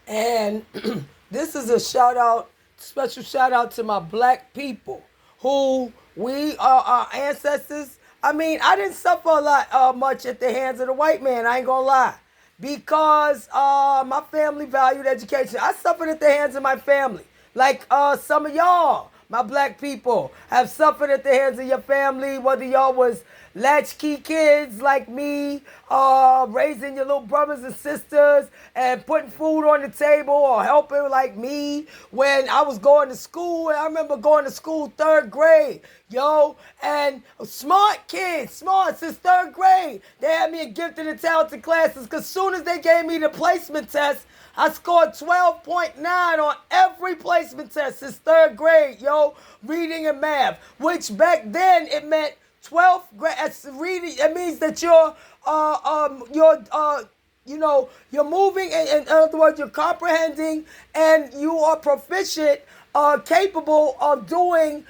And this is a shout out, special shout out to my black people who we are our ancestors. I mean, I didn't suffer a lot much at the hands of the white man, I ain't gonna lie. Because my family valued education. I suffered at the hands of my family. Like some of y'all, my black people, have suffered at the hands of your family, whether y'all was latchkey kids like me, raising your little brothers and sisters and putting food on the table, or helping like me when I was going to school. I remember going to school third grade, yo, and smart kids, smart since third grade. They had me in gifted and talented classes because soon as they gave me the placement test, I scored 12.9 on every placement test since third grade, yo, reading and math, which back then it meant 12th grade. Reading, it means that you're moving, in other words, you're comprehending and you are proficient, capable of doing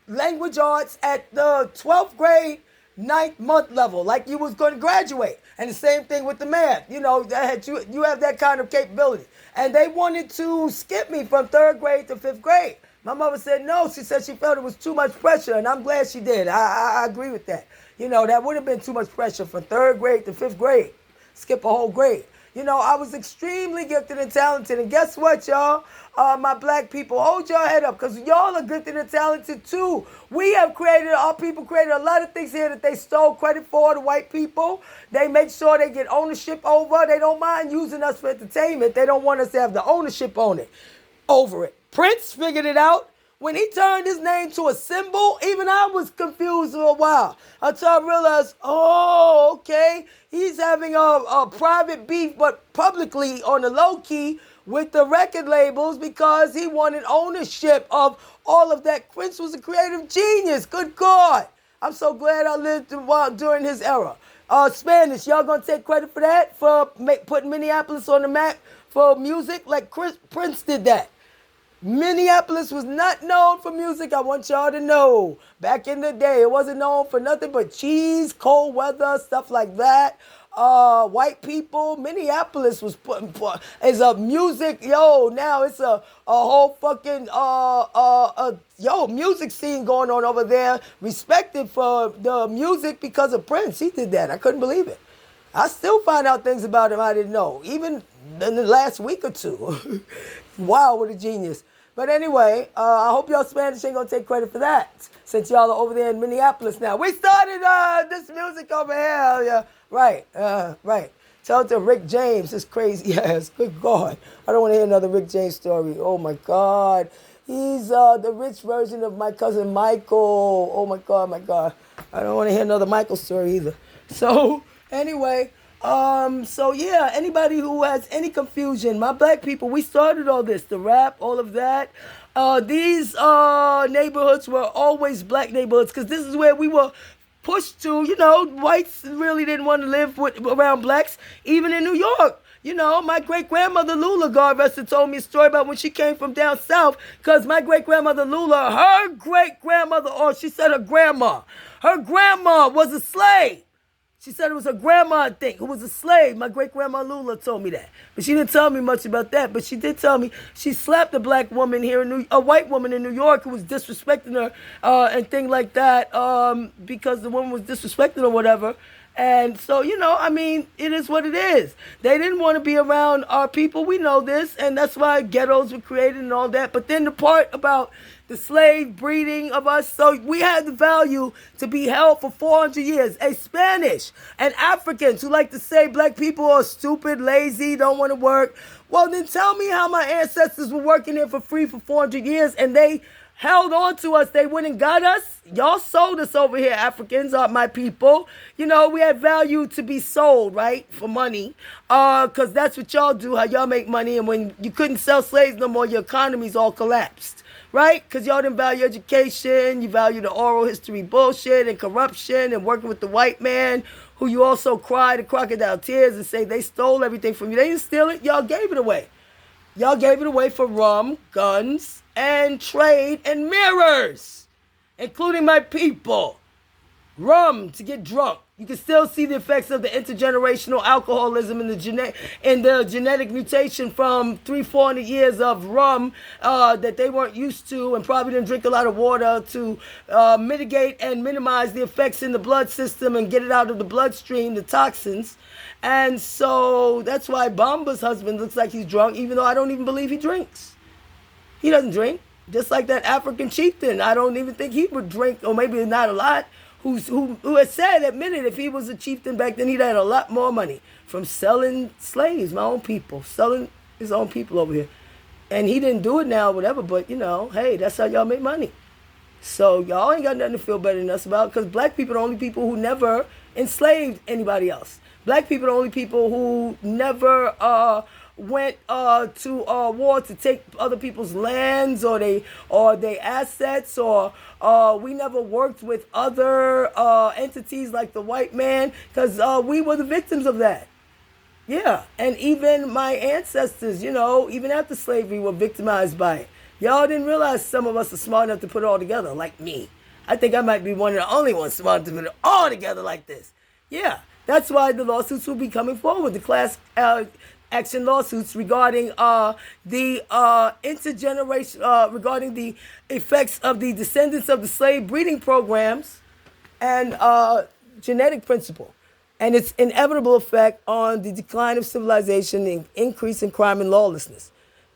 language arts at the 12th grade, ninth month level, like you was going to graduate. And the same thing with the math. You know, you have that kind of capability. And they wanted to skip me from third grade to fifth grade. My mother said no. She said she felt it was too much pressure, and I'm glad she did. I agree with that. You know, that would have been too much pressure from third grade to fifth grade. Skip a whole grade. You know, I was extremely gifted and talented. And guess what, y'all? My black people, hold your head up, because y'all are gifted and talented too. Our people created a lot of things here that they stole credit for, the white people. They make sure they get ownership over. They don't mind using us for entertainment. They don't want us to have the ownership on it, over it. Prince figured it out. When he turned his name to a symbol, even I was confused for a while until I realized, oh, okay, he's having a private beef, but publicly on the low key with the record labels because he wanted ownership of all of that. Prince was a creative genius. Good God. I'm so glad I lived during his era. Spanish, y'all gonna take credit for that? For putting Minneapolis on the map for music? Like Prince did that. Minneapolis was not known for music. I want y'all to know. Back in the day, it wasn't known for nothing but cheese, cold weather, stuff like that. White people. Minneapolis was is a music. Yo, now it's a whole fucking music scene going on over there. Respected for the music because of Prince. He did that. I couldn't believe it. I still find out things about him I didn't know, even in the last week or two. Wow, what a genius. But anyway, I hope y'all Spanish ain't gonna take credit for that, since y'all are over there in Minneapolis now. We started this music over here. Yeah, right, right. Tell it to Rick James, his crazy ass. Good God. I don't want to hear another Rick James story. Oh my God. He's the rich version of my cousin Michael. Oh my God, my God. I don't want to hear another Michael story either. So, anyway, so yeah, anybody who has any confusion, my black people, we started all this, the rap, all of that. These neighborhoods were always black neighborhoods because this is where we were pushed to. You know, whites really didn't want to live around blacks, even in New York. You know, my great-grandmother Lula, God rest her, told me a story about when she came from down south, because my great-grandmother Lula, her great-grandmother, or she said her grandma was a slave. She said it was her grandma, I think, who was a slave. My great-grandma Lula told me that. But she didn't tell me much about that. But she did tell me she slapped a black woman here a white woman in New York who was disrespecting her and things like that because the woman was disrespecting or whatever. And so, you know, I mean, it is what it is. They didn't want to be around our people. We know this. And that's why ghettos were created and all that. But then the part about the slave breeding of us. So we had the value to be held for 400 years. Spanish and Africans who like to say black people are stupid, lazy, don't want to work. Well, then tell me how my ancestors were working here for free for 400 years and they held on to us. They went and got us. Y'all sold us over here, Africans are my people. You know, we had value to be sold, right, for money. Because that's what y'all do, how y'all make money. And when you couldn't sell slaves no more, your economies all collapsed. Right? Because y'all didn't value education. You value the oral history bullshit and corruption and working with the white man who you also cry the crocodile tears and say they stole everything from you. They didn't steal it. Y'all gave it away. Y'all gave it away for rum, guns, and trade and mirrors, including my people. Rum to get drunk. You can still see the effects of the intergenerational alcoholism and the genetic mutation from 300-400 years of rum that they weren't used to, and probably didn't drink a lot of water to mitigate and minimize the effects in the blood system and get it out of the bloodstream, the toxins. And so that's why Bamba's husband looks like he's drunk, even though I don't even believe he drinks. He doesn't drink. Just like that African chieftain, I don't even think he would drink, or maybe not a lot, who has said, admitted, if he was a chieftain back then, he'd had a lot more money from selling slaves, my own people, selling his own people over here. And he didn't do it now, whatever, but, hey, that's how y'all make money. So y'all ain't got nothing to feel better than us about, because black people are the only people who never enslaved anybody else. Black people are the only people who never went to war to take other people's lands or their assets, or we never worked with other entities like the white man, because we were the victims of that. Yeah, and even my ancestors, even after slavery, were victimized by it. Y'all didn't realize some of us are smart enough to put it all together, like me. I think I might be one of the only ones smart enough to put it all together like this. Yeah, that's why the lawsuits will be coming forward, the class action lawsuits regarding the intergeneration, regarding the effects of the descendants of the slave breeding programs and genetic principle, and its inevitable effect on the decline of civilization and increase in crime and lawlessness.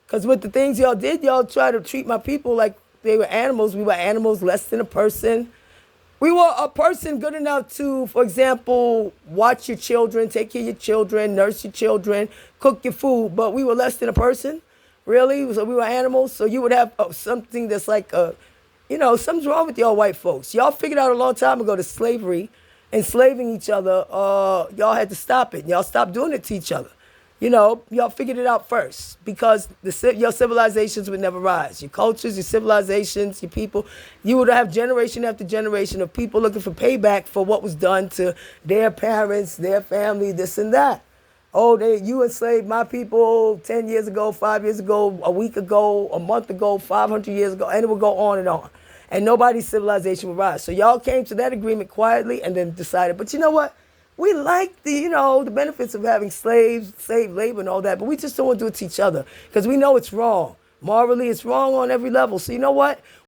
Because with the things y'all did, y'all try to treat my people like they were animals. We were animals less than a person. We were a person good enough to, for example, watch your children, take care of your children, nurse your children, cook your food, but we were less than a person, really? So we were animals, so you would have something that's like, something's wrong with y'all white folks. Y'all figured out a long time ago that slavery, enslaving each other, y'all had to stop it. Y'all stopped doing it to each other. Y'all figured it out first, because your civilizations would never rise. Your cultures, your civilizations, your people, you would have generation after generation of people looking for payback for what was done to their parents, their family, this and that. Oh, you enslaved my people 10 years ago, 5 years ago, a week ago, a month ago, 500 years ago, and it would go on and on. And nobody's civilization would rise. So y'all came to that agreement quietly and then decided, but you know what? We like the benefits of having slave labor and all that, but we just don't want to do it to each other because we know it's wrong. Morally, it's wrong on every level. So you know what?